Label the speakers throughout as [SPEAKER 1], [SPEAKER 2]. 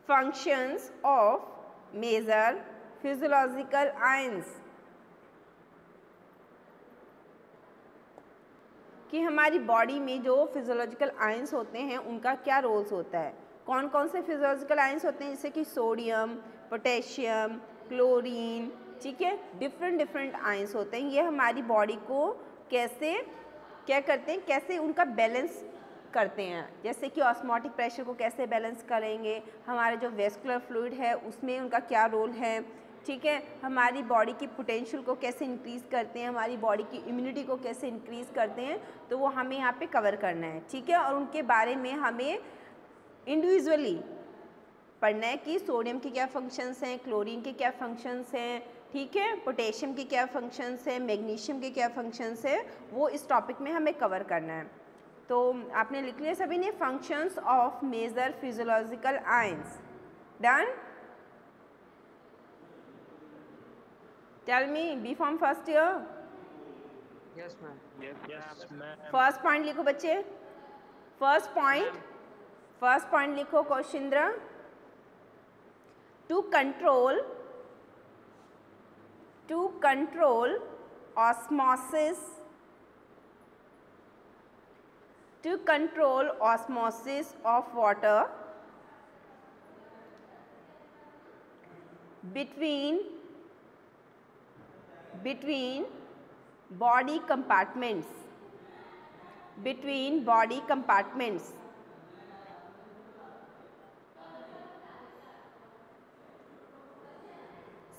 [SPEAKER 1] Functions of major physiological ions, कि हमारी body में जो फिजियोलॉजिकल आयंस होते हैं उनका क्या रोल्स होता है। कौन कौन से फिजियोलॉजिकल आयंस होते हैं, जैसे कि सोडियम, पोटेशियम, क्लोरीन, ठीक है, डिफरेंट आयंस होते हैं। ये हमारी बॉडी को कैसे क्या करते हैं, कैसे उनका बैलेंस करते हैं, जैसे कि ऑस्मोटिक प्रेशर को कैसे बैलेंस करेंगे, हमारा जो वेस्कुलर फ्लूइड है उसमें उनका क्या रोल है, ठीक है, हमारी बॉडी की पोटेंशियल को कैसे इंक्रीज़ करते हैं, हमारी बॉडी की इम्यूनिटी को कैसे इंक्रीज़ करते हैं, तो वो हमें यहाँ पे कवर करना है, ठीक है। और उनके बारे में हमें इंडिविजुअली पढ़ना है कि सोडियम के क्या फंक्शंस हैं, क्लोरीन के क्या फंक्शंस हैं, ठीक है, पोटेशियम के क्या फंक्शंस हैं, मैग्नीशियम के क्या फंक्शंस हैं, वो इस टॉपिक में हमें कवर करना है। तो आपने लिख लिया सभी ने, functions of major physiological ions. Done. Tell me, B pharm first year.
[SPEAKER 2] Yes ma'am.
[SPEAKER 3] Yes ma'am.
[SPEAKER 1] First point लिखो बच्चे, फर्स्ट पॉइंट लिखो Kaushindra. To control osmosis of water between body compartments,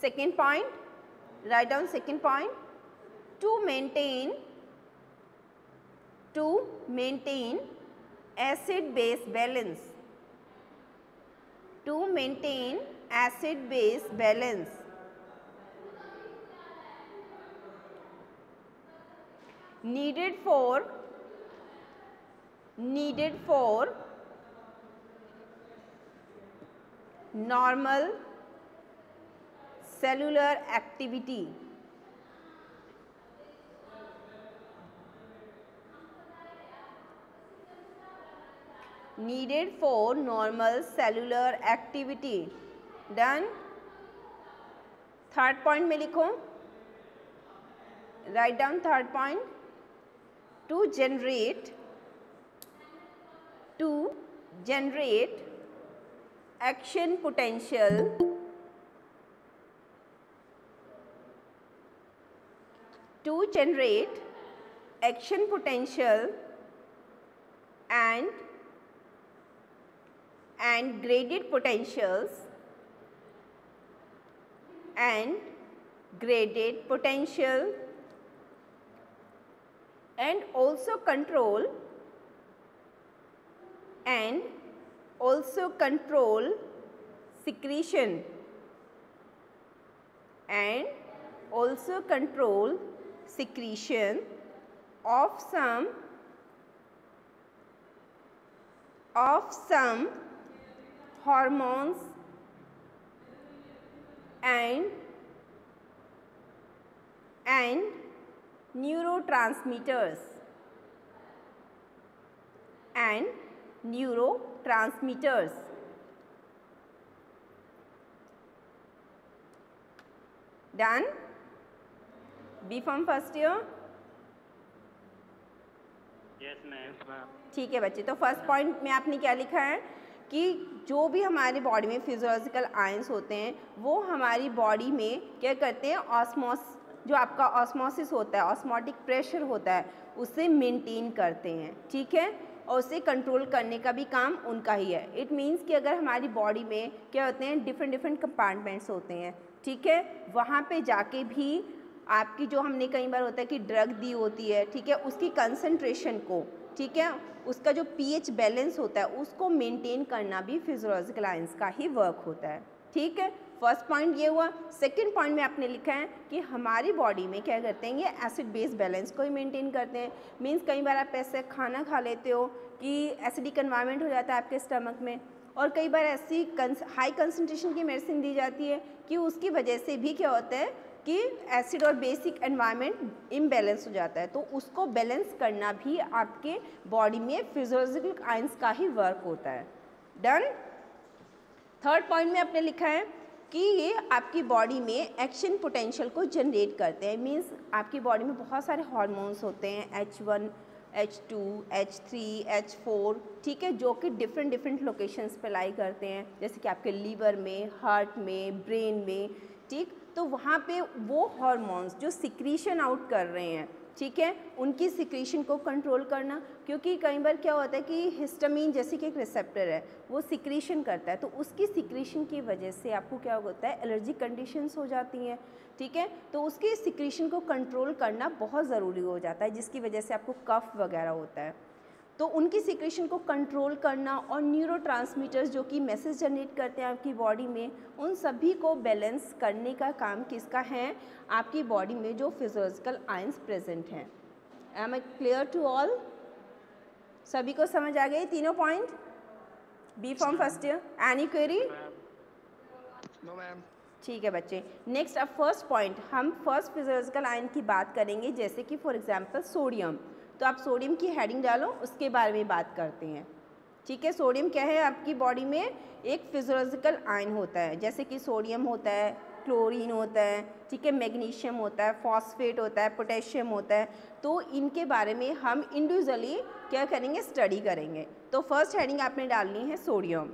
[SPEAKER 1] second point, write down second point, to maintain acid base balance, needed for normal cellular activity, done. Third point में लिखो, write down third point, to generate action potential and graded potentials and also control secretion of some hormones and neurotransmitters, Done. B form first year.
[SPEAKER 3] Yes ma'am.
[SPEAKER 1] ठीक है बच्चे, तो first point में आपने क्या लिखा है कि जो भी हमारी बॉडी में फिजियोलॉजिकल आयंस होते हैं वो हमारी बॉडी में क्या करते हैं, जो आपका ऑस्मोसिस होता है, ऑस्मोटिक प्रेशर होता है, उसे मेंटेन करते हैं, ठीक है, और उसे कंट्रोल करने का भी काम उनका ही है। इट मीन्स कि अगर हमारी बॉडी में क्या होते हैं, डिफरेंट कंपार्टमेंट्स होते हैं, ठीक है, वहाँ पे जाके भी आपकी जो हमने कई बार होता है कि ड्रग दी होती है, ठीक है, उसकी कंसंट्रेशन को, ठीक है, उसका जो पीएच बैलेंस होता है उसको मेंटेन करना भी फिजियोलॉजिकल आयंस का ही वर्क होता है, ठीक है। फर्स्ट पॉइंट ये हुआ। सेकंड पॉइंट में आपने लिखा है कि हमारी बॉडी में क्या करते हैं, ये एसिड बेस बैलेंस को ही मेंटेन करते हैं। मीन्स कई बार आप ऐसे खाना खा लेते हो कि एसिडिक एनवायरनमेंट हो जाता है आपके स्टमक में, और कई बार ऐसी हाई कंसनट्रेशन की मेडिसिन दी जाती है कि उसकी वजह से भी क्या होता है कि एसिड और बेसिक एनवायरनमेंट इम्बैलेंस हो जाता है, तो उसको बैलेंस करना भी आपके बॉडी में फिजियोलॉजिकल आयंस का ही वर्क होता है। डन। थर्ड पॉइंट में आपने लिखा है कि ये आपकी बॉडी में एक्शन पोटेंशियल को जनरेट करते हैं। मींस आपकी बॉडी में बहुत सारे हार्मोन्स होते हैं, H1, H2, H3, H4, ठीक है, जो कि डिफरेंट लोकेशंस पे लाई करते हैं, जैसे कि आपके लीवर में, हार्ट में, ब्रेन में, ठीक। तो वहाँ पे वो हार्मोन्स जो सिक्रीशन आउट कर रहे हैं, ठीक है, उनकी सिक्रीशन को कंट्रोल करना, क्योंकि कई बार क्या होता है कि हिस्टामिन जैसे कि एक रिसेप्टर है, वो सिक्रीशन करता है, तो उसकी सिक्रीशन की वजह से आपको क्या होता है, एलर्जिक कंडीशंस हो जाती हैं, ठीक है। तो उसकी सिक्रीशन को कंट्रोल करना बहुत ज़रूरी हो जाता है, जिसकी वजह से आपको कफ वगैरह होता है। तो उनकी सिक्रीशन को कंट्रोल करना और न्यूरोट्रांसमीटर्स जो कि मैसेज जनरेट करते हैं आपकी बॉडी में, उन सभी को बैलेंस करने का काम किसका है, आपकी बॉडी में जो फिजियोलॉजिकल आयंस प्रेजेंट हैं। Am I clear to all? सभी को समझ आ गई तीनों point? B pharm first year, any query?
[SPEAKER 3] No ma'am.
[SPEAKER 1] ठीक है बच्चे, नेक्स्ट अब फर्स्ट पॉइंट, हम फर्स्ट फिजियोलॉजिकल आयन की बात करेंगे, जैसे कि फॉर एग्जांपल सोडियम। तो आप सोडियम की हेडिंग डालो, उसके बारे में बात करते हैं, ठीक है। सोडियम क्या है, आपकी बॉडी में एक फिजियोलॉजिकल आयन होता है, जैसे कि सोडियम होता है, क्लोरीन होता है, ठीक है, मैग्नीशियम होता है, फॉस्फेट होता है, पोटेशियम होता है। तो इनके बारे में हम इंडिविजुअली क्या करेंगे, स्टडी करेंगे। तो फर्स्ट हेडिंग आपने डालनी है sodium.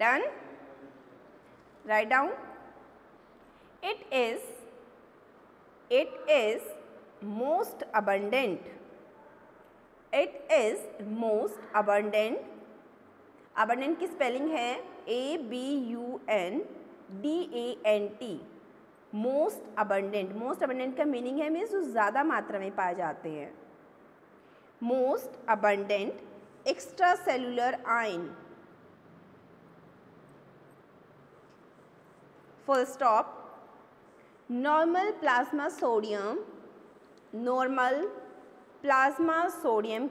[SPEAKER 1] Done? Write down. It is most abundant. It is most abundant. Abundant की स्पेलिंग है ABUNDANT. Most abundant. Most abundant का मीनिंग है मीन्स जो ज़्यादा मात्रा में पाए जाते हैं। Most abundant extracellular ion. Full stop. Normal plasma sodium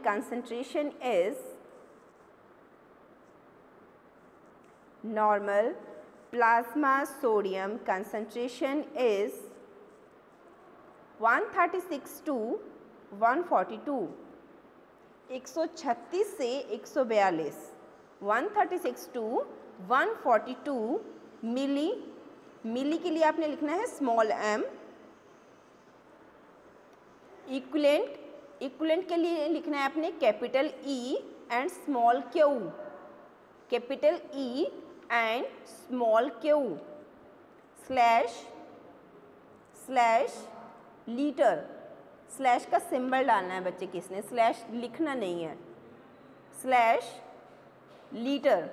[SPEAKER 1] concentration is 136 to 142, 136 से 142, 136 to 142 मिली के लिए आपने लिखना है स्मॉल m। इक्विवेलेंट के लिए लिखना है आपने capital E and small q, capital E and small q, slash litre, slash का सिंबल डालना है बच्चे, किसने, स्लैश लिखना नहीं है, स्लैश लीटर।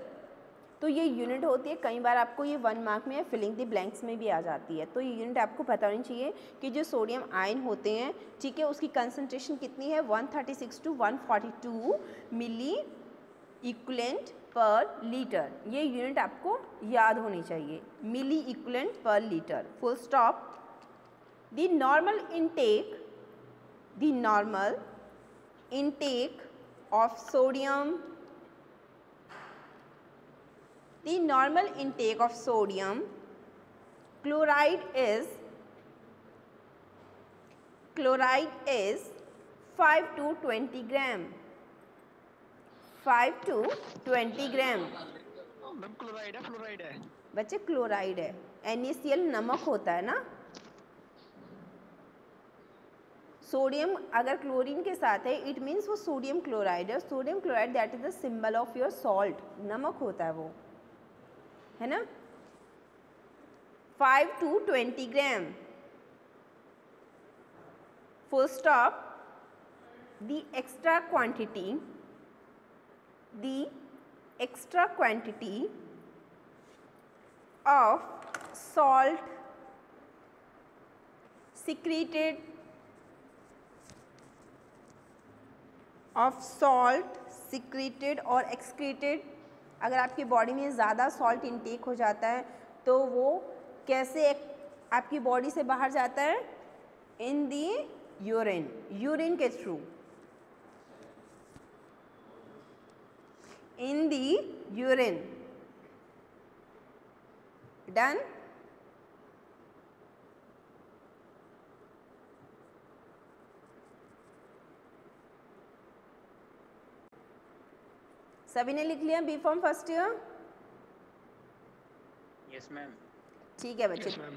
[SPEAKER 1] तो ये यूनिट होती है, कई बार आपको ये 1 मार्क में या फिलिंग द ब्लैंक्स में भी आ जाती है। तो ये यूनिट आपको पता होनी चाहिए कि जो सोडियम आयन होते हैं, ठीक है, उसकी कंसंट्रेशन कितनी है, 136 to 142 milliequivalent per litre. ये यूनिट आपको याद होनी चाहिए, milliequivalent per litre, full stop. The normal intake of sodium, the normal intake of sodium chloride is 5 to 20 gram, 5 to 20 gram.
[SPEAKER 3] Ma'am chloride है, fluoride है?
[SPEAKER 1] बच्चे chloride है, NaCl नमक होता है ना। सोडियम अगर क्लोरीन के साथ है, इट मीन्स वो सोडियम क्लोराइड है। Sodium chloride that is the symbol of your salt, नमक होता है वो, है ना। 5 to 20 gram, full stop. the extra quantity of salt secreted और excreted, अगर आपकी बॉडी में ज़्यादा सॉल्ट इनटेक हो जाता है तो वो कैसे आपकी बॉडी से बाहर जाता है, इन दी यूरिन के through, in the urine. Done. सभी ने लिख लिया B pharm first year?
[SPEAKER 4] Yes ma'am.
[SPEAKER 1] ठीक है बच्चे।
[SPEAKER 3] Yes, ma'am.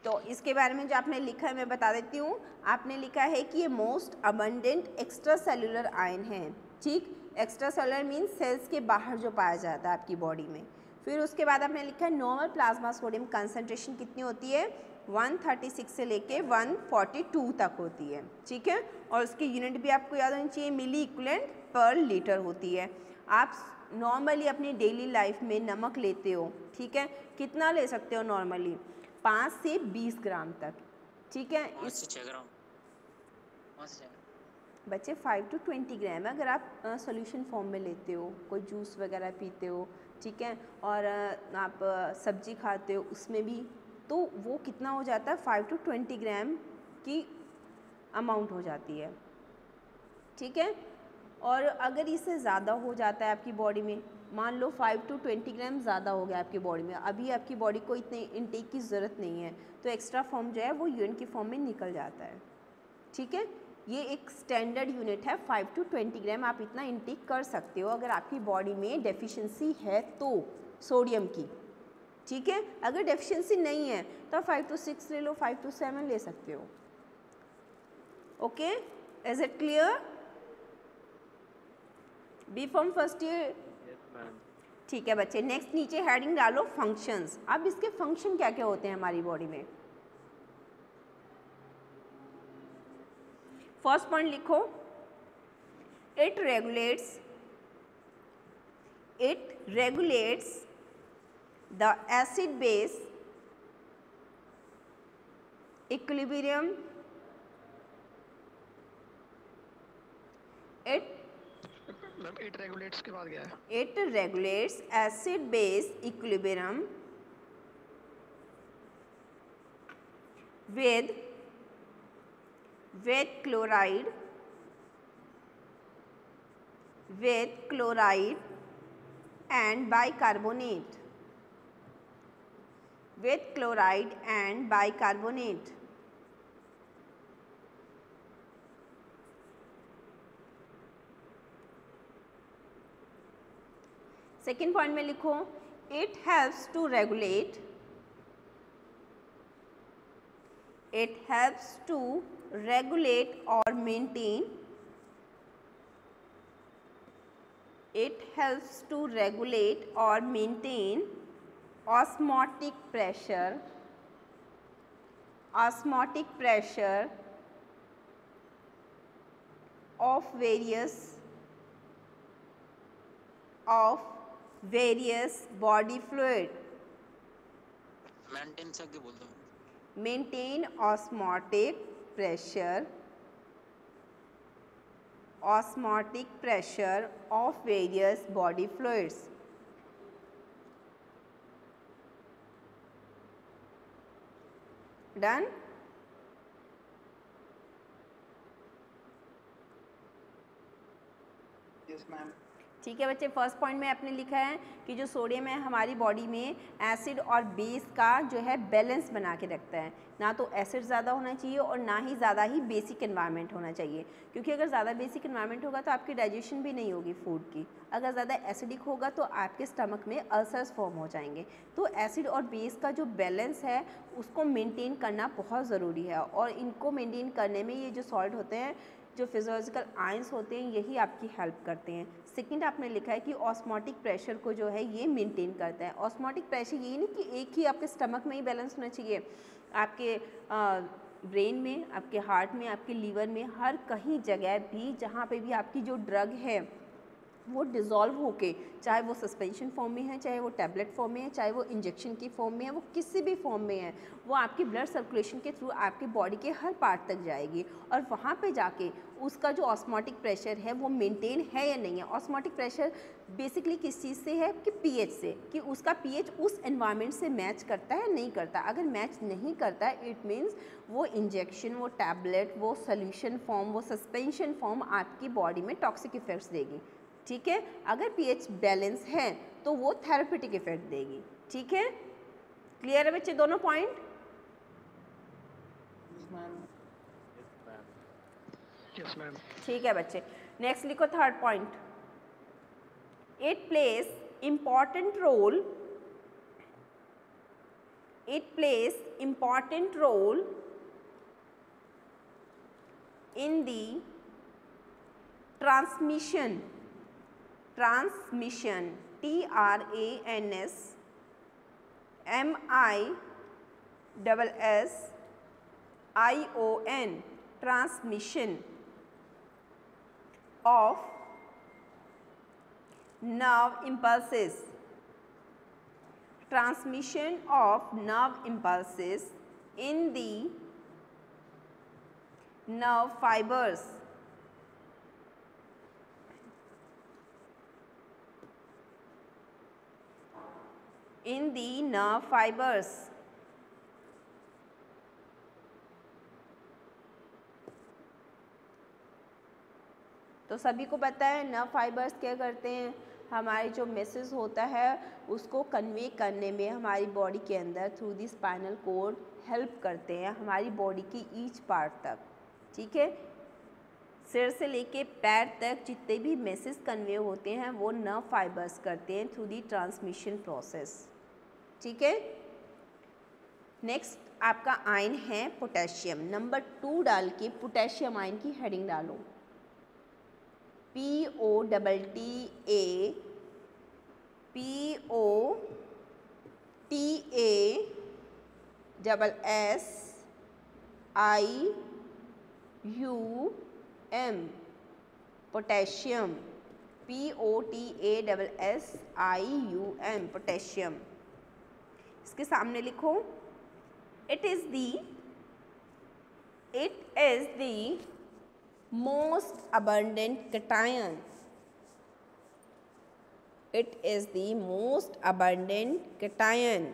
[SPEAKER 1] तो इसके बारे में जो आपने लिखा है मैं बता देती हूँ। आपने लिखा है कि ये most abundant extra cellular ion है। ठीक, एक्स्ट्रा सेलुलर मीन्स सेल्स के बाहर जो पाया जाता है आपकी बॉडी में। फिर उसके बाद आपने लिखा है नॉर्मल प्लाज्मा सोडियम कंसंट्रेशन कितनी होती है? 136 से लेके 142 तक होती है। ठीक है, और उसकी यूनिट भी आपको याद होनी चाहिए, मिली इक्विवेलेंट पर लीटर होती है। आप नॉर्मली अपनी डेली लाइफ में नमक लेते हो, ठीक है, कितना ले सकते हो नॉर्मली? 5 से 20 ग्राम तक। ठीक है,
[SPEAKER 4] 5 से 6 ग्राम। 5 से 6 ग्राम
[SPEAKER 1] बच्चे 5 to 20 ग्राम है अगर आप सॉल्यूशन फॉर्म में लेते हो, कोई जूस वगैरह पीते हो, ठीक है, और आप सब्जी खाते हो उसमें भी, तो वो कितना हो जाता है? 5 to 20 ग्राम की अमाउंट हो जाती है। ठीक है, और अगर इससे ज़्यादा हो जाता है आपकी बॉडी में, मान लो 5 to 20 ग्राम ज़्यादा हो गया आपकी बॉडी में, अभी आपकी बॉडी को इतने इनटेक की ज़रूरत नहीं है, तो एक्स्ट्रा फॉर्म जो है वो यूरिन की फॉर्म में निकल जाता है। ठीक है, ये एक स्टैंडर्ड यूनिट है, 5 to 20 ग्राम आप इतना इनटेक कर सकते हो अगर आपकी बॉडी में डेफिशिएंसी है तो सोडियम की। ठीक है, अगर डेफिशिएंसी नहीं है तो 5 to 6 ले लो, 5 to 7 ले सकते हो। Okay, is it clear? B pharm first year? ठीक है बच्चे, नेक्स्ट नीचे हेडिंग डालो फंक्शंस। अब इसके फंक्शन क्या क्या होते हैं हमारी बॉडी में? फर्स्ट पॉइंट लिखो, it regulates the acid base equilibrium.
[SPEAKER 3] Ma'am it regulates के बाद गया है।
[SPEAKER 1] It regulates acid base equilibrium with chloride and bicarbonate. With chloride and bicarbonate. Second point में लिखो, इट हेल्प्स टू रेगुलेट और maintain osmotic pressure of various body fluid.
[SPEAKER 4] Maintain से आगे बोल दो।
[SPEAKER 1] Maintain osmotic pressure of various body fluids. Done?
[SPEAKER 5] Yes, ma'am.
[SPEAKER 1] ठीक है बच्चे, फर्स्ट पॉइंट में आपने लिखा है कि जो सोडियम है हमारी बॉडी में एसिड और बेस का जो है बैलेंस बना के रखता है। ना तो एसिड ज़्यादा होना चाहिए और ना ही ज़्यादा ही बेसिक एनवायरनमेंट होना चाहिए, क्योंकि अगर ज़्यादा बेसिक एनवायरनमेंट होगा तो आपकी डाइजेशन भी नहीं होगी फूड की। अगर ज़्यादा एसिडिक होगा तो आपके स्टमक में अल्सर्स फॉर्म हो जाएंगे। तो एसिड और बेस का जो बैलेंस है उसको मेनटेन करना बहुत ज़रूरी है, और इनको मेनटेन करने में ये जो सॉल्ट होते हैं, जो फिजियोलॉजिकल आयंस होते हैं, यही आपकी हेल्प करते हैं। सेकंड आपने लिखा है कि ऑस्मोटिक प्रेशर को जो है ये मेंटेन करता है। ऑस्मोटिक प्रेशर ये नहीं कि एक ही आपके स्टमक में ही बैलेंस होना चाहिए, आपके ब्रेन में, आपके हार्ट में, आपके लीवर में, हर कहीं जगह भी जहाँ पे भी आपकी जो ड्रग है वो डिज़ोल्व होके, चाहे वो सस्पेंशन फॉर्म में है, चाहे वो टैबलेट फॉर्म में है, चाहे वो इंजेक्शन की फॉर्म में है, वो किसी भी फॉर्म में है, वो आपकी ब्लड सर्कुलेशन के थ्रू आपकी बॉडी के हर पार्ट तक जाएगी, और वहाँ पे जाके उसका जो ऑस्मोटिक प्रेशर है वो मेंटेन है या नहीं है। ऑस्मोटिक प्रेशर बेसिकली किस चीज़ से है कि पीएच से, कि उसका पीएच उस एनवायरनमेंट से मैच करता है नहीं करता। अगर मैच नहीं करता है इट मीन्स वो इंजेक्शन, वो टैबलेट, वो सोल्यूशन फॉर्म, वो सस्पेंशन फॉर्म आपकी बॉडी में टॉक्सिक इफेक्ट्स देगी। ठीक है, अगर पीएच बैलेंस है तो वो थेरेप्यूटिक इफेक्ट देगी। ठीक है, क्लियर है बच्चे दोनों पॉइंट?
[SPEAKER 3] Yes ma'am.
[SPEAKER 1] ठीक है बच्चे, नेक्स्ट लिखो third point. It plays important role, it plays important role in the transmission, transmission TRANSMISSION, transmission of nerve impulses, transmission of nerve impulses in the nerve fibers, in the nerve fibers. तो सभी को पता है nerve fibres क्या करते हैं, हमारे जो मैसेज होता है उसको कन्वे करने में हमारी बॉडी के अंदर through the spinal cord help करते हैं हमारी बॉडी की ईच पार्ट तक। ठीक है, सिर से लेके पैर तक जितने भी मैसेज कन्वे होते हैं वो नर्व फाइबर्स करते हैं थ्रू दी ट्रांसमिशन प्रोसेस। ठीक है, नेक्स्ट आपका आयन है पोटेशियम। नंबर 2 डाल के पोटेशियम आयन की हेडिंग डालो। POTTA, POTASSIUM, potassium. POTASSIUM, potassium. इसके सामने लिखो it is the most abundant cation, it is the most abundant cation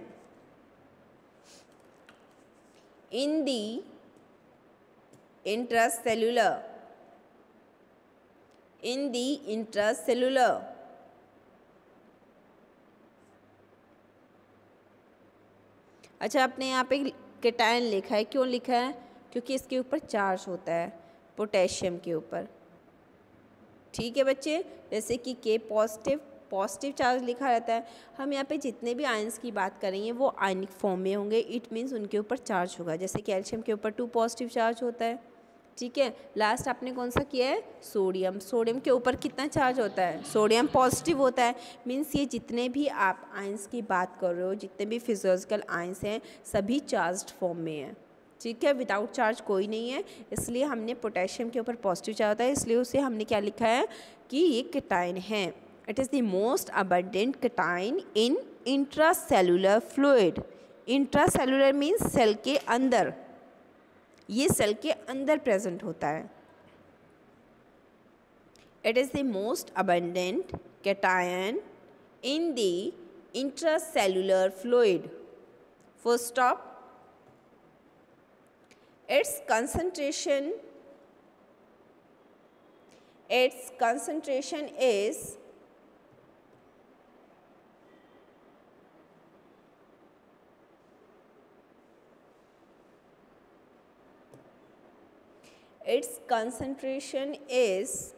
[SPEAKER 1] in the intracellular, in the intracellular अच्छा, आपने यहाँ पे केटायन लिखा है, क्यों लिखा है? क्योंकि इसके ऊपर चार्ज होता है पोटेशियम के ऊपर। ठीक है बच्चे, जैसे कि के पॉजिटिव चार्ज लिखा रहता है। हम यहाँ पे जितने भी आयंस की बात करेंगे वो आयनिक फॉर्म में होंगे, इट मीन्स उनके ऊपर चार्ज होगा। जैसे कैल्शियम के ऊपर 2 पॉजिटिव चार्ज होता है। ठीक है, लास्ट आपने कौन सा किया है? सोडियम। सोडियम के ऊपर कितना चार्ज होता है? सोडियम पॉजिटिव होता है। मीन्स ये जितने भी आप आयंस की बात कर रहे हो, जितने भी फिजियोलॉजिकल आयंस हैं, सभी चार्ज्ड फॉर्म में हैं। ठीक है, विदाउट चार्ज कोई नहीं है। इसलिए हमने पोटेशियम के ऊपर पॉजिटिव चार्ज होता है, इसलिए उसे हमने क्या लिखा है कि ये केटायन है। It is the most abundant cation in intracellular fluid. Intracellular means cell के अंदर, ये सेल के अंदर प्रेजेंट होता है। It is the most abundant cation in the intracellular fluid. Full stop. Its concentration is its concentration is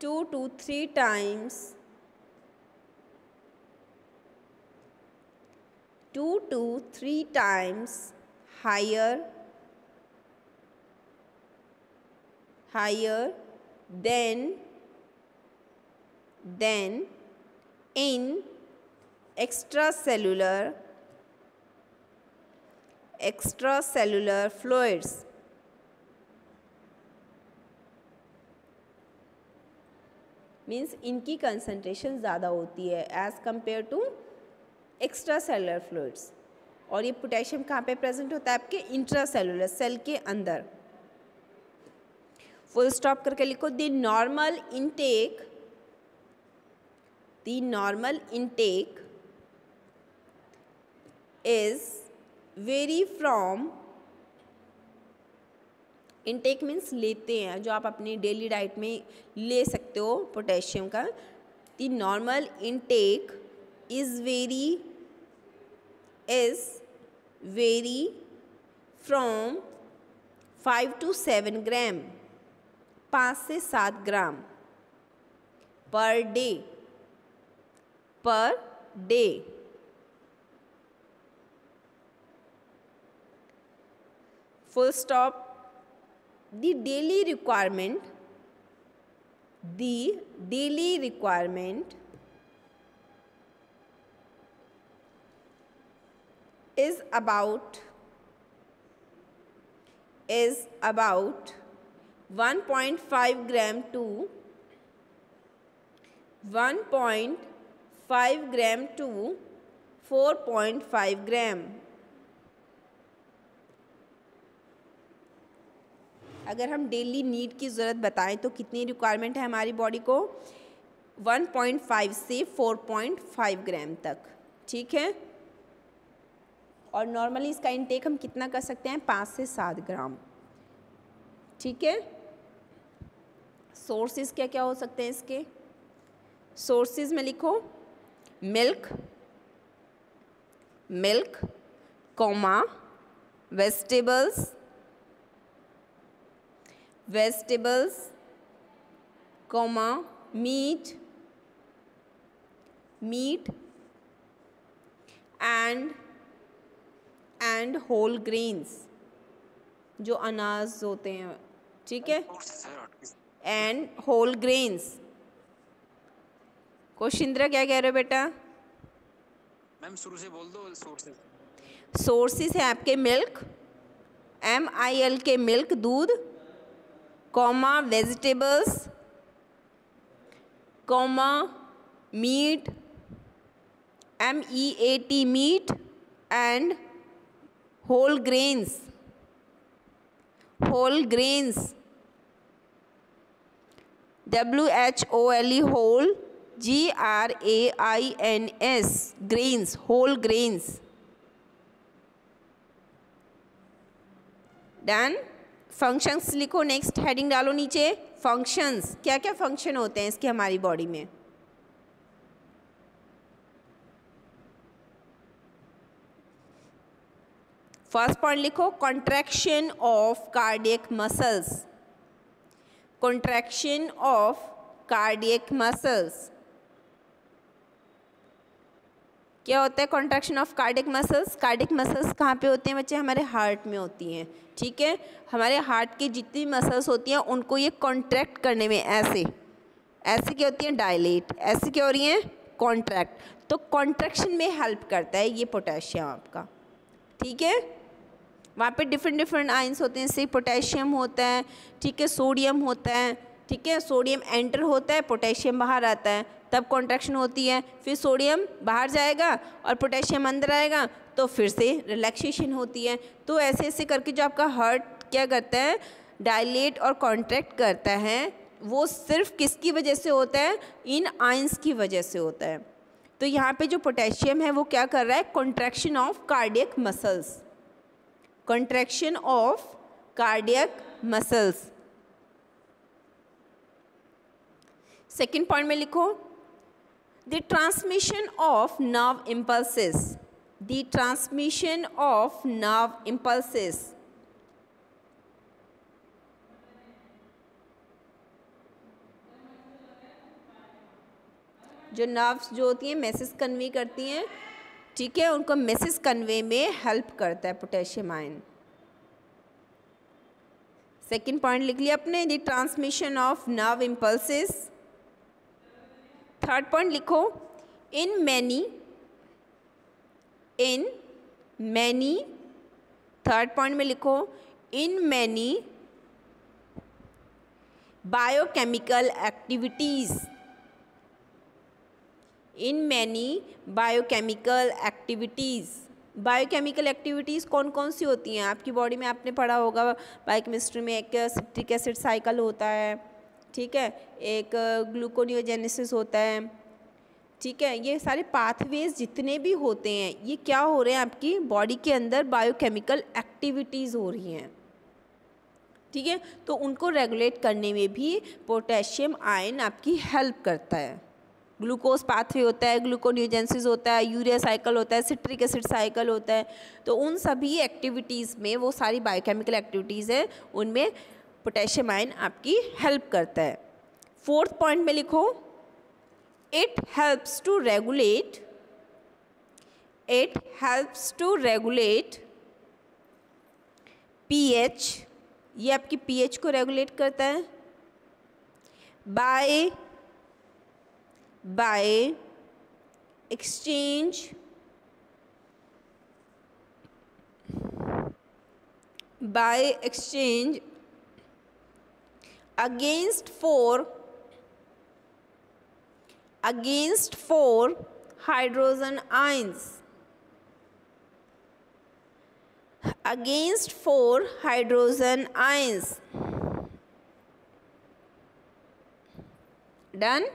[SPEAKER 1] 2 to 3 times 2 to 3 times higher than in extracellular fluids। Means इनकी concentration ज़्यादा होती है as compare to extracellular fluids. और ये potassium कहाँ पे present होता है? आपके इंट्रासेलुलर, सेल के अंदर। फुल स्टॉप करके लिखो। The normal intake is very from, intake means लेते हैं, जो आप अपनी डेली डाइट में ले सकते हो पोटेशियम का। The normal intake is very is vary from 5 to 7 gram, 5 से 7 gram per day. Full stop. The daily requirement is about 1.5 gram to 4.5 gram। अगर हम डेली नीड की ज़रूरत बताएं तो कितनी रिक्वायरमेंट है हमारी बॉडी को? 1.5 से 4.5 ग्राम तक, ठीक है। और नॉर्मली इसका इनटेक हम कितना कर सकते हैं? 5 से 7 ग्राम, ठीक है। सोर्सेज क्या क्या हो सकते हैं इसके? सोर्सेज में लिखो milk, vegetables, meat and whole grains, जो अनाज होते हैं, ठीक है, एंड होल ग्रेन्स। कोशिंद्रा क्या कह रहे हो बेटा?
[SPEAKER 4] मैम शुरू से बोल दो।
[SPEAKER 1] सोर्सेज है आपके मिल्क, MILK मिल्क दूध, comma vegetables, comma meat, MEAT meat and whole grains, WHOLE whole, GRAINS grains, whole grains. Done. Functions लिखो, नेक्स्ट हेडिंग डालो नीचे। फंक्शंस, क्या क्या फंक्शन होते हैं इसके हमारी बॉडी में? फर्स्ट पॉइंट लिखो contraction of cardiac muscles. Contraction of cardiac muscles क्या होता है? Contraction of cardiac muscles. Cardiac muscles कहाँ पे होते हैं बच्चे? हमारे हार्ट में होती हैं, ठीक है। हमारे हार्ट की जितनी मसल्स होती हैं उनको ये कॉन्ट्रैक्ट करने में ऐसे क्या होती हैं? डायलेट। ऐसे क्या हो रही हैं? कॉन्ट्रैक्ट। तो कॉन्ट्रैक्शन में हेल्प करता है ये पोटेशियम आपका, ठीक है। वहाँ पे डिफरेंट आयंस होते हैं, जैसे पोटेशियम होता है, ठीक है, सोडियम होता है, ठीक है। सोडियम एंटर होता है, पोटेशियम बाहर आता है, तब कॉन्ट्रैक्शन होती है। फिर सोडियम बाहर जाएगा और पोटेशियम अंदर आएगा, तो फिर से रिलैक्सेशन होती है। तो ऐसे ऐसे करके जो आपका हार्ट क्या करता है? डायलेट और कॉन्ट्रैक्ट करता है। वो सिर्फ किसकी वजह से होता है? इन आयंस की वजह से होता है। तो यहाँ पे जो पोटेशियम है वो क्या कर रहा है? Contraction of cardiac muscles, contraction of cardiac muscles. Second point में लिखो the transmission of nerve impulses. The transmission of nerve impulses. जो नर्व्स जो होती हैं मैसेज कन्वे करती हैं, ठीक है, उनको मैसेज कन्वे में हेल्प करता है पोटेशियम आयन। सेकेंड पॉइंट लिख लिया आपने, the transmission of nerve impulses. Third point लिखो इन मैनी। थर्ड पॉइंट में लिखो in many biochemical activities. In many biochemical activities. Biochemical activities कौन कौन सी होती हैं आपकी बॉडी में? आपने पढ़ा होगा बायोकेमिस्ट्री में, एक सिट्रिक एसिड साइकिल होता है, ठीक है, एक ग्लूकोनियोजेनेसिस होता है, ठीक है। ये सारे पाथवेज जितने भी होते हैं ये क्या हो रहे हैं? आपकी बॉडी के अंदर बायोकेमिकल एक्टिविटीज़ हो रही हैं, ठीक है। तो उनको रेगुलेट करने में भी पोटेशियम आयन आपकी हेल्प करता है, ग्लूकोज पाथवे होता है, ग्लूकोनियोजेंसिस होता है, यूरिया साइकिल होता है, सिट्रिक एसिड साइकिल होता है। तो उन सभी एक्टिविटीज़ में, वो सारी बायोकेमिकल एक्टिविटीज़ हैं, उनमें पोटेशियम आयन आपकी हेल्प करता है। 4th पॉइंट में लिखो, it helps to regulate pH, ये आपकी pH को रेगुलेट करता है by exchange against four hydrogen ions. Done?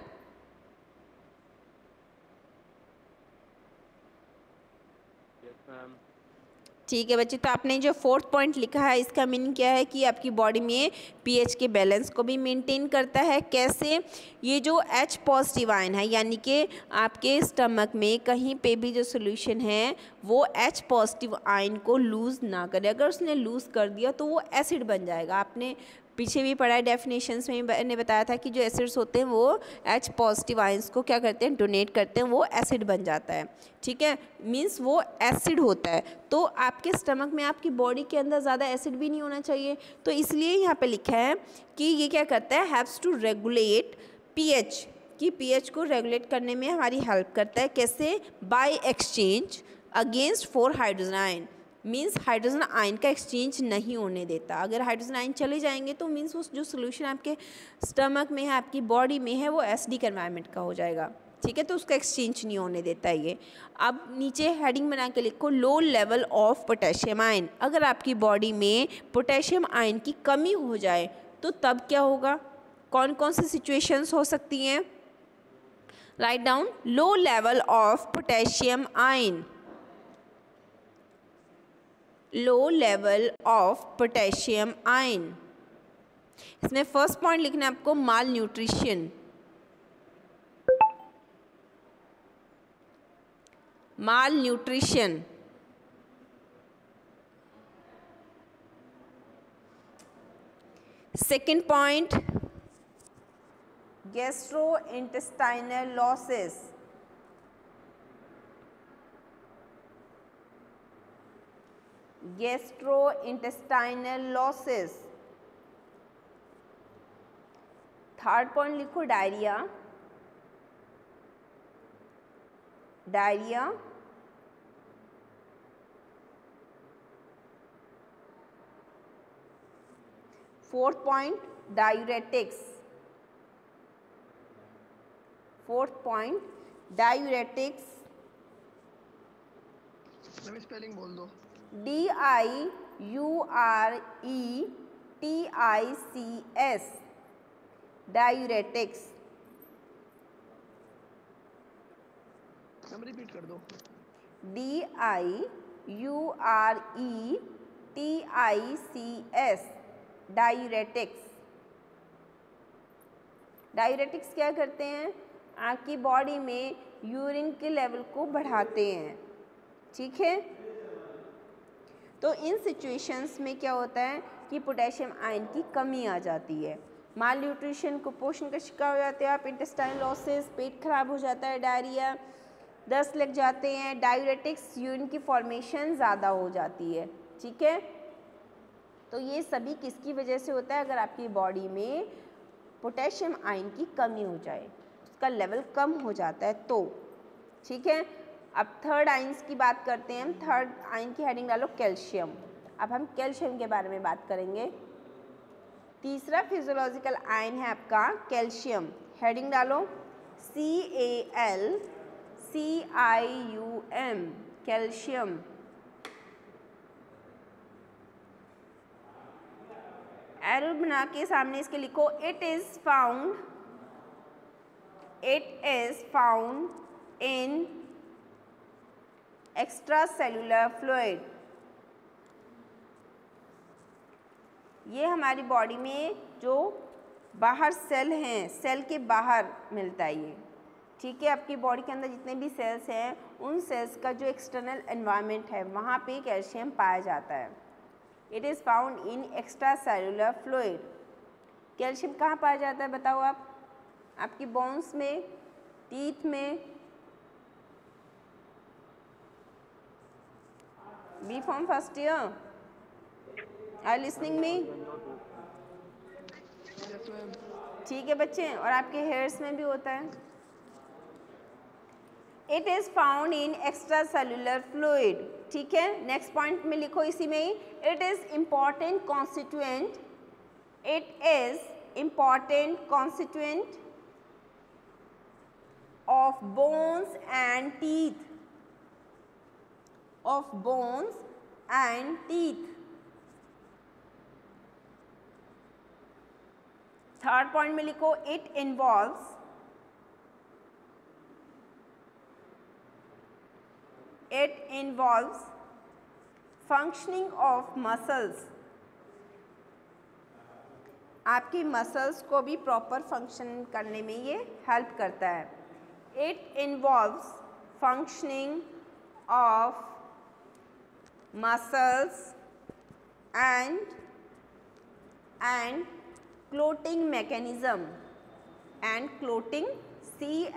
[SPEAKER 1] ठीक है बच्चे, तो आपने जो 4th पॉइंट लिखा है इसका मीनिंग क्या है कि आपकी बॉडी में पीएच के बैलेंस को भी मेंटेन करता है। कैसे? ये जो H पॉजिटिव आयन है, यानी कि आपके स्टमक में कहीं पे भी जो सोल्यूशन है वो H पॉजिटिव आयन को लूज़ ना करे। अगर उसने लूज़ कर दिया तो वो एसिड बन जाएगा। आपने पीछे भी पढ़ा है, डेफिनेशंस में मैंने बताया था कि जो एसिड्स होते हैं वो H पॉजिटिव आयंस को क्या करते हैं, डोनेट करते हैं, वो एसिड बन जाता है। ठीक है, मींस वो एसिड होता है। तो आपके स्टमक में, आपकी बॉडी के अंदर ज़्यादा एसिड भी नहीं होना चाहिए। तो इसलिए यहाँ पे लिखा है कि ये क्या करता है, हेल्प्स टू रेगुलेट पीएच, कि पीएच को रेगुलेट करने में हमारी हेल्प करता है। कैसे? By exchange against 4 hydrogen ion, means hydrogen ion का एक्सचेंज नहीं होने देता। अगर हाइड्रोजन आयन चले जाएंगे तो मीन्स वो जो सोल्यूशन आपके स्टमक में है, आपकी बॉडी में है, वो एसिडिक एनवायरनमेंट का हो जाएगा। ठीक है, तो उसका एक्सचेंज नहीं होने देता ये। अब नीचे हेडिंग बना के लिखो, लो लेवल ऑफ पोटेशियम आयन। अगर आपकी बॉडी में पोटेशियम आयन की कमी हो जाए तो तब क्या होगा, कौन कौन सी सिचुएशंस हो सकती हैं? Write down, low level of potassium ion, low level of potassium ion. इसमें फर्स्ट पॉइंट लिखना है आपको, malnutrition. Malnutrition. Second point, gastrointestinal losses. Gastrointestinal losses. Third point लिखो, diarrhoea. Diarrhoea. Fourth point, diuretics. Fourth point, diuretics.
[SPEAKER 3] Spelling बोल दो। DIURETICS, diuretics. Repeat कर दो। DIURETICS, diuretics. Diuretics क्या करते हैं, आपकी बॉडी में यूरिन के लेवल को बढ़ाते हैं। ठीक है, तो इन सिचुएशंस में क्या होता है कि पोटेशियम आयन की कमी आ जाती है। माल न्यूट्रिशन, कुपोषण का शिकार हो जाते हैं आप, इंटेस्टाइनल लॉसेस, पेट खराब हो जाता है, डायरिया, दस्त लग जाते हैं, डायूरेटिक्स, यूरिन की फॉर्मेशन ज़्यादा हो जाती है। ठीक है, तो ये सभी किसकी वजह से होता है? अगर आपकी बॉडी में पोटेशियम आयन की कमी हो जाए, उसका लेवल कम हो जाता है तो। ठीक है, अब थर्ड आयंस की बात करते हैं हम। थर्ड आयन की हेडिंग डालो, कैल्शियम। अब हम कैल्शियम के बारे में बात करेंगे। तीसरा फिजियोलॉजिकल आयन है आपका कैल्शियम। हेडिंग डालो, CALCIUM, कैल्शियम। एरो बना के सामने इसके लिखो, it is found in extracellular fluid. ये हमारी बॉडी में जो बाहर सेल हैं, सेल के बाहर मिलता है ये। ठीक है, आपकी बॉडी के अंदर जितने भी सेल्स हैं उन सेल्स का जो एक्सटर्नल एनवायरनमेंट है वहाँ पे कैल्शियम पाया जाता है। It is found in extracellular fluid. Calcium कहाँ पाया जाता है बताओ आप? आपकी बोन्स में, टीथ में। B pharm first year, are listening me? ठीक है बच्चे, और आपके हेयर्स में भी होता है। It is found in extracellular fluid. ठीक है, नेक्स्ट पॉइंट में लिखो इसी में ही, it is important constituent, it is important constituent of bones and teeth, of bones and teeth. Third point में लिखो, it involves functioning of muscles. आपकी मसल्स को भी प्रॉपर फंक्शन करने में ये हेल्प करता है। It involves functioning of muscles and clotting mechanism, and clotting, CLOTTING,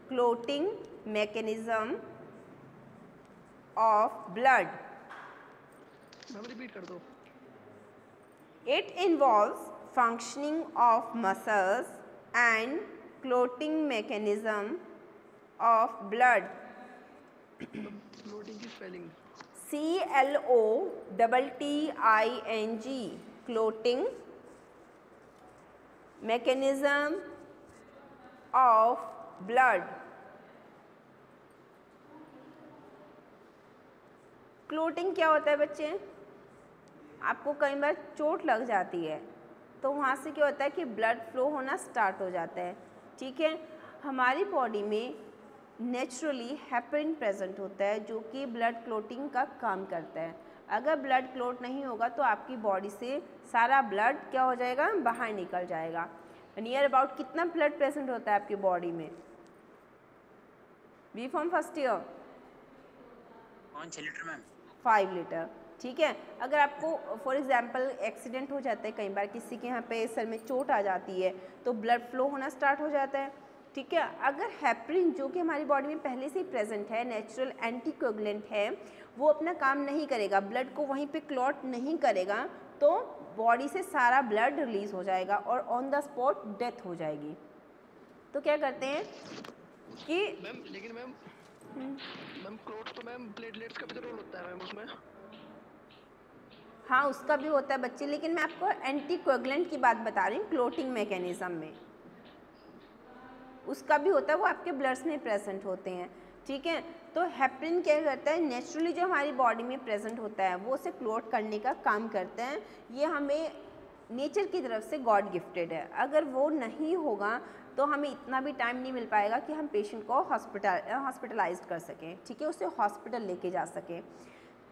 [SPEAKER 3] clotting mechanism of blood.
[SPEAKER 2] Repeat कर दो।
[SPEAKER 3] It involves functioning of muscles and clotting mechanism of blood.
[SPEAKER 2] Clotting की spelling?
[SPEAKER 3] CLOTTING, clotting mechanism of blood. क्लोटिंग क्या होता है बच्चे? आपको कई बार चोट लग जाती है तो वहाँ से क्या होता है कि ब्लड फ्लो होना स्टार्ट हो जाता है। ठीक है, हमारी बॉडी में नेचुरली हेपरिन प्रेजेंट होता है जो कि ब्लड क्लोटिंग का काम करता है। अगर ब्लड क्लोट नहीं होगा तो आपकी बॉडी से सारा ब्लड क्या हो जाएगा, बाहर निकल जाएगा। नियर अबाउट कितना ब्लड प्रेजेंट होता है आपकी बॉडी में? B pharm first year?
[SPEAKER 4] 6 litre ma'am.
[SPEAKER 3] 5 litre. ठीक है, अगर आपको फॉर एग्जांपल एक्सीडेंट हो जाता है, कई बार किसी के यहाँ पे सर में चोट आ जाती है तो ब्लड फ्लो होना स्टार्ट हो जाता है। ठीक है, अगर हेपरिन जो कि हमारी बॉडी में पहले से ही प्रेजेंट है, नेचुरल एंटीकोगुलेंट है, वो अपना काम नहीं करेगा, ब्लड को वहीं पे क्लॉट नहीं करेगा तो बॉडी से सारा ब्लड रिलीज हो जाएगा और ऑन द स्पॉट डेथ हो जाएगी। तो क्या करते हैं कि
[SPEAKER 2] मैम, लेकिन मैम क्लोट्स तो मैम प्लेटलेट्स का भी तो रोल होता है मैम उसमें।
[SPEAKER 3] हाँ, उसका भी होता है बच्चे, लेकिन मैं आपको एंटीकोगुलेंट की बात बता रही हूँ। क्लोटिंग मैकेनिज्म में उसका भी होता है, वो आपके ब्लड्स में प्रेजेंट होते हैं। ठीक है, तो हेपरिन क्या करता है, नेचुरली जो हमारी बॉडी में प्रेजेंट होता है वो उसे क्लोट करने का काम करते हैं। ये हमें नेचर की तरफ से गॉड गिफ्टेड है। अगर वो नहीं होगा तो हमें इतना भी टाइम नहीं मिल पाएगा कि हम पेशेंट को हॉस्पिटलाइज्ड कर सकें। ठीक है, उसे हॉस्पिटल लेके जा सकें।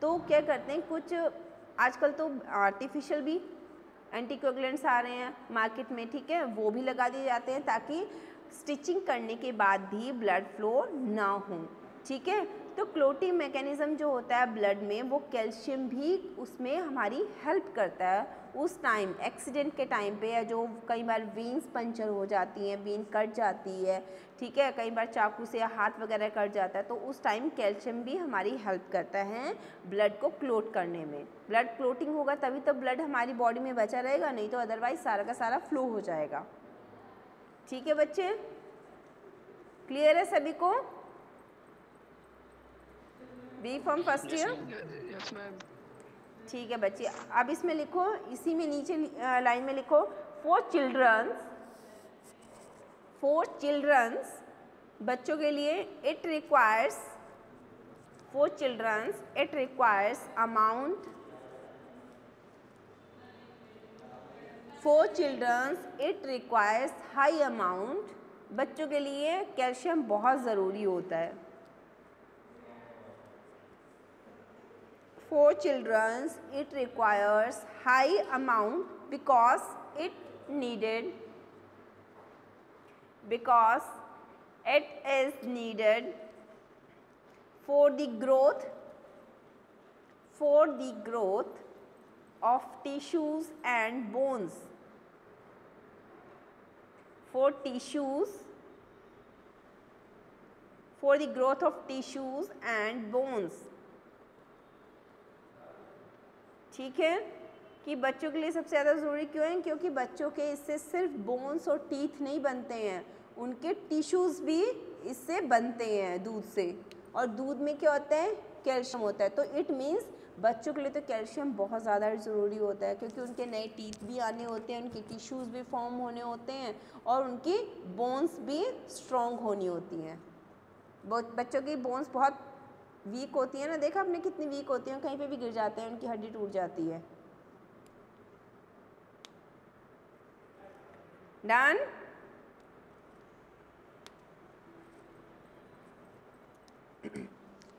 [SPEAKER 3] तो क्या करते हैं, कुछ आजकल तो आर्टिफिशियल भी एंटीकोगुलेंट्स आ रहे हैं मार्केट में। ठीक है, वो भी लगा दिए जाते हैं ताकि स्टिचिंग करने के बाद भी ब्लड फ्लो ना हो। ठीक है, तो क्लोटिंग मैकेनिज्म जो होता है ब्लड में, वो कैल्शियम भी उसमें हमारी हेल्प करता है। उस टाइम एक्सीडेंट के टाइम पे, या जो कई बार वीन्स पंचर हो जाती हैं, वीन कट जाती है, ठीक है, कई बार चाकू से हाथ वगैरह कट जाता है, तो उस टाइम कैल्शियम भी हमारी हेल्प करता है ब्लड को क्लोट करने में। ब्लड क्लोटिंग होगा तभी तो ब्लड हमारी बॉडी में बचा रहेगा, नहीं तो अदरवाइज सारा का सारा फ्लो हो जाएगा। ठीक है बच्चे, क्लियर है सभी को? B pharm first year?
[SPEAKER 2] Yes ma'am.
[SPEAKER 3] ठीक है बच्चे, अब इसमें लिखो, इसी में नीचे लाइन में लिखो, फॉर चिल्ड्रंस बच्चों के लिए इट रिक्वायर्स हाई अमाउंट। बच्चों के लिए कैल्शियम बहुत ज़रूरी होता है। For children, it requires high amount because it needed because it is needed for the growth of tissues and bones. For the growth of tissues and bones. ठीक है, कि बच्चों के लिए सबसे ज़्यादा ज़रूरी क्यों है? क्योंकि बच्चों के इससे सिर्फ बोन्स और टीथ नहीं बनते हैं, उनके टिश्यूज़ भी इससे बनते हैं दूध से, और दूध में क्या होता है? कैल्शियम होता है। तो इट मीन्स बच्चों के लिए तो कैल्शियम बहुत ज़्यादा ज़रूरी होता है, क्योंकि उनके नए टीथ भी आने होते हैं, उनकी टिश्यूज़ भी फॉर्म होने होते हैं, और उनकी बोन्स भी स्ट्रॉन्ग होनी होती हैं। बच्चों की बोन्स बहुत वीक होती है ना, देखा आपने कितनी वीक होती हैं, कहीं पे भी गिर जाते हैं उनकी हड्डी टूट जाती है। डन।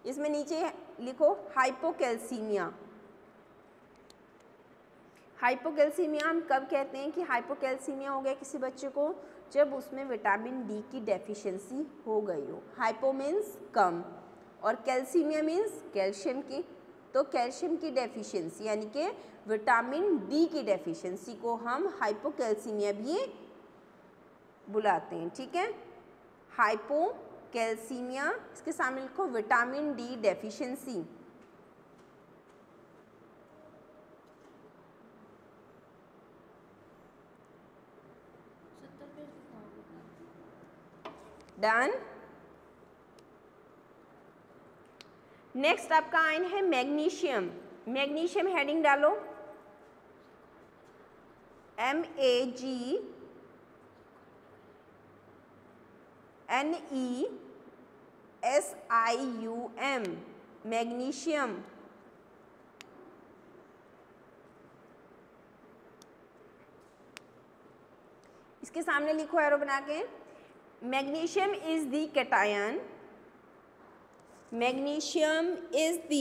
[SPEAKER 3] इसमें नीचे लिखो हाइपोकैल्सीमिया। हाइपोकैल्सीमिया हम कब कहते हैं कि हाइपोकैल्सीमिया हो गया किसी बच्चे को? जब उसमें विटामिन डी की डेफिशिएंसी हो गई हो। हाइपो मीन्स कम और कैल्सीमिया मीन्स कैल्शियम की। तो कैल्शियम की डेफिशिएंसी यानी कि विटामिन डी की डेफिशिएंसी को हम हाइपोकैल्सीमिया भी बुलाते हैं। ठीक है, हाइपोकैल्सीमिया, इसके सामने लिखो vitamin D deficiency. Done. Next आपका आयन है मैग्नीशियम। मैग्नीशियम हेडिंग डालो, MAGNESIUM, मैग्नीशियम। इसके सामने लिखो एरो बना के, magnesium is the cation, magnesium is the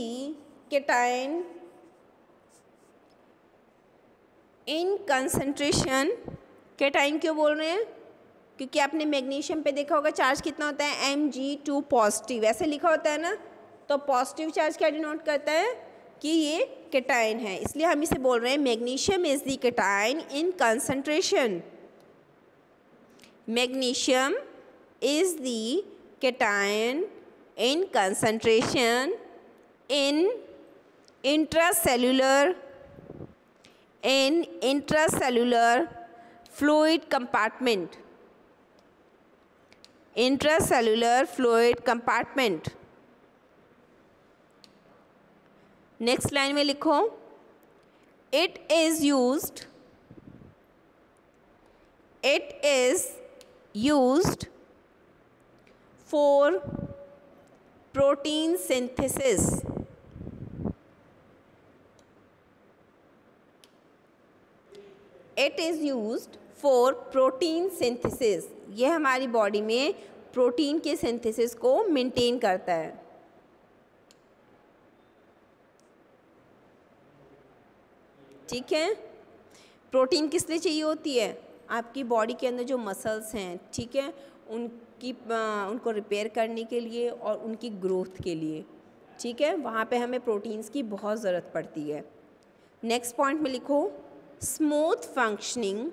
[SPEAKER 3] cation in concentration. Cation क्यों बोल रहे हैं? क्योंकि आपने मैग्नीशियम पे देखा होगा चार्ज कितना होता है, Mg2 पॉजिटिव, ऐसे लिखा होता है ना। तो पॉजिटिव चार्ज क्या डिनोट करता है? कि ये कैटायन है, इसलिए हम इसे बोल रहे हैं magnesium is the cation in concentration. Magnesium is the cation in concentration in intracellular fluid compartment. Intracellular fluid compartment. Next line में लिखो, it is used for protein synthesis. It is used for protein synthesis. ये हमारी body में protein के synthesis को maintain करता है। ठीक है, प्रोटीन किस लिए चाहिए होती है? आपकी बॉडी के अंदर जो मसल्स हैं, ठीक है, उनको रिपेयर करने के लिए और उनकी ग्रोथ के लिए। ठीक है, वहाँ पे हमें प्रोटीन्स की बहुत ज़रूरत पड़ती है। नेक्स्ट पॉइंट में लिखो, smooth functioning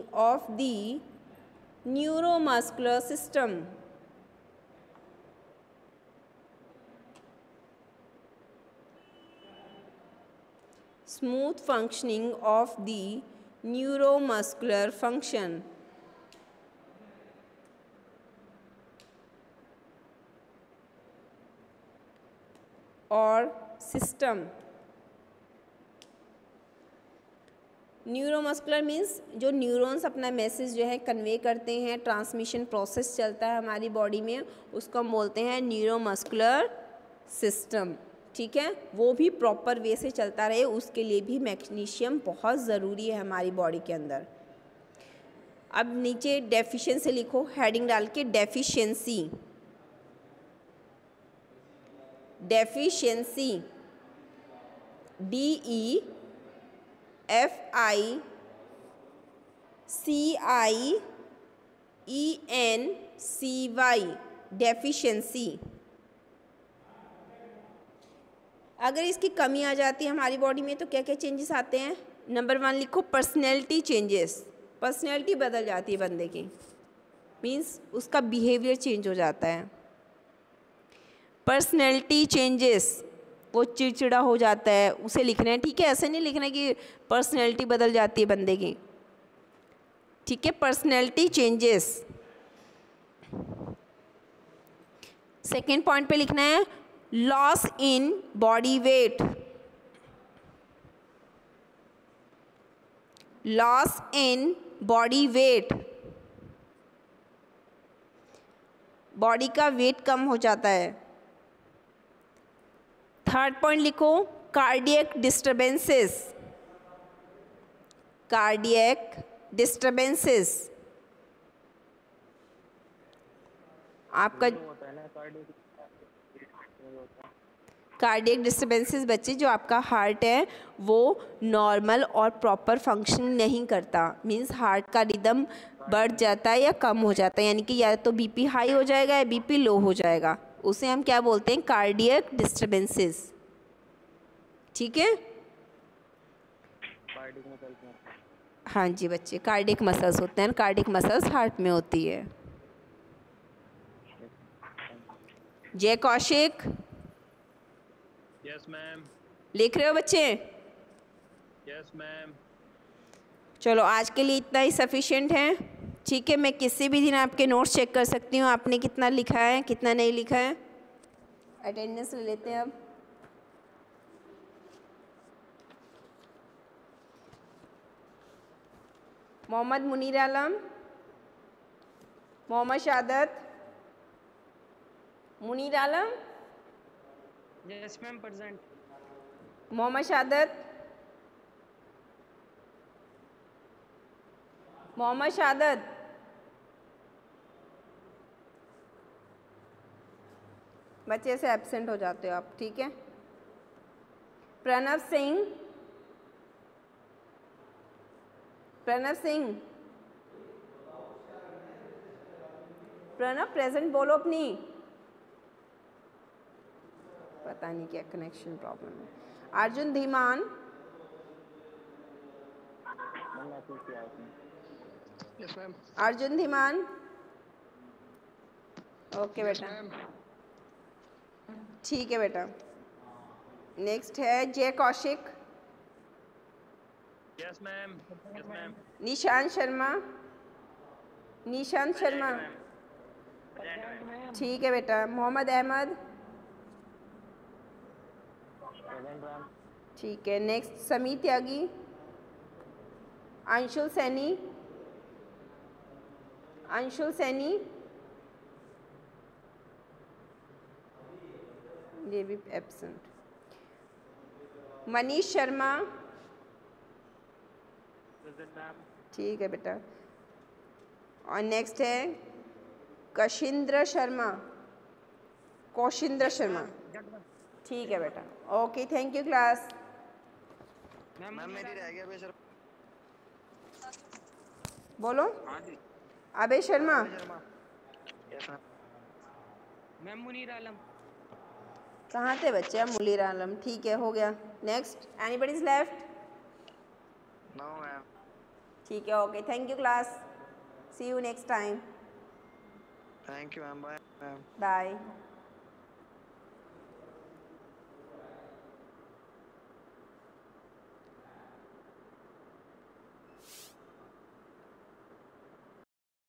[SPEAKER 3] of the neuromuscular system. Smooth functioning of the neuromuscular function. और सिस्टम। न्यूरोमस्कुलर मीन्स जो न्यूरॉन्स अपना मैसेज जो है कन्वे करते हैं, ट्रांसमिशन प्रोसेस चलता है हमारी बॉडी में, उसको हम बोलते हैं न्यूरोमस्कुलर सिस्टम। ठीक है, वो भी प्रॉपर वे से चलता रहे, उसके लिए भी मैग्नीशियम बहुत ज़रूरी है हमारी बॉडी के अंदर। अब नीचे डेफिशिएंसी लिखो, हेडिंग डाल के डेफिशिएंसी। Deficiency, DEFICIENCY, deficiency. अगर इसकी कमी आ जाती है हमारी बॉडी में तो क्या क्या चेंजेस आते हैं? नंबर 1 लिखो, पर्सनैलिटी चेंजेस। पर्सनैलिटी बदल जाती है बंदे की, मीन्स उसका बिहेवियर चेंज हो जाता है। पर्सनैलिटी चेंजेस, वो चिड़चिड़ा हो जाता है, उसे लिखना है, ठीक है? ऐसे नहीं लिखना कि पर्सनैलिटी बदल जाती है बंदे की, ठीक है? Personality changes. सेकेंड पॉइंट पे लिखना है loss in body weight, loss in body weight, body का वेट कम हो जाता है। थर्ड पॉइंट लिखो, कार्डियक डिस्टर्बेंसेस, कार्डियक डिस्टर्बेंसेस। आपका कार्डियक डिस्टर्बेंसेस बच्चे, जो आपका हार्ट है वो नॉर्मल और प्रॉपर फंक्शन नहीं करता, मींस हार्ट का रिदम बढ़ जाता है या कम हो जाता है, यानी कि या तो बीपी हाई हो जाएगा या बीपी लो हो जाएगा, उसे हम क्या बोलते हैं? कार्डियक डिस्टर्बेंसेस, ठीक है? हाँ जी बच्चे, कार्डियक मसल्स होते हैं, कार्डियक मसल्स हार्ट में होती है। Jay Kaushik,
[SPEAKER 2] yes ma'am.
[SPEAKER 3] लिख रहे हो बच्चे?
[SPEAKER 2] Yes ma'am.
[SPEAKER 3] चलो आज के लिए इतना ही सफिशिएंट है, ठीक है? मैं किसी भी दिन आपके नोट्स चेक कर सकती हूँ आपने कितना लिखा है कितना नहीं लिखा है। अटेंडेंस ले लेते हैं अब। Mohammad Munir Alam, Mohammad Shadat, Munir Alam,
[SPEAKER 4] yes ma'am present.
[SPEAKER 3] Mohammad Shadat, Mohammad Shadat, बच्चे से एब्सेंट हो जाते हो आप, ठीक है? प्रणव सिंह, प्रणव सिंह, प्रणव प्रेजेंट बोलो अपनी, पता नहीं क्या कनेक्शन प्रॉब्लम है। Arjun Dhiman,
[SPEAKER 2] yes ma'am.
[SPEAKER 3] Arjun Dhiman, okay बेटा, ठीक है बेटा। नेक्स्ट है Jay Kaushik,
[SPEAKER 2] yes ma'am. Yes ma'am.
[SPEAKER 3] Nishant Sharma, Nishant Sharma, ठीक है बेटा। मोहम्मद अहमद, ठीक है। नेक्स्ट समीर त्यागी, अंशुल सैनी, अंशुल सैनी, ये भी एब्सेंट। मनीष शर्मा, ठीक है बेटा। और नेक्स्ट है कशिंद्र शर्मा, कौशिंद्र शर्मा, ठीक है बेटा। Okay, thank you class.
[SPEAKER 2] Ma'am मेरी रह गया सर।
[SPEAKER 3] बोलो। अबे शर्मा,
[SPEAKER 2] यस
[SPEAKER 4] मैम मुनीर आलम।
[SPEAKER 3] कहाँ थे बच्चे? अब मुनीर आलम, ठीक है, हो गया। Next, anybody is left?
[SPEAKER 2] No ma'am.
[SPEAKER 3] ठीक है, okay, thank you class, see you next time,
[SPEAKER 2] thank you ma'am, bye ma'am.
[SPEAKER 3] Bye.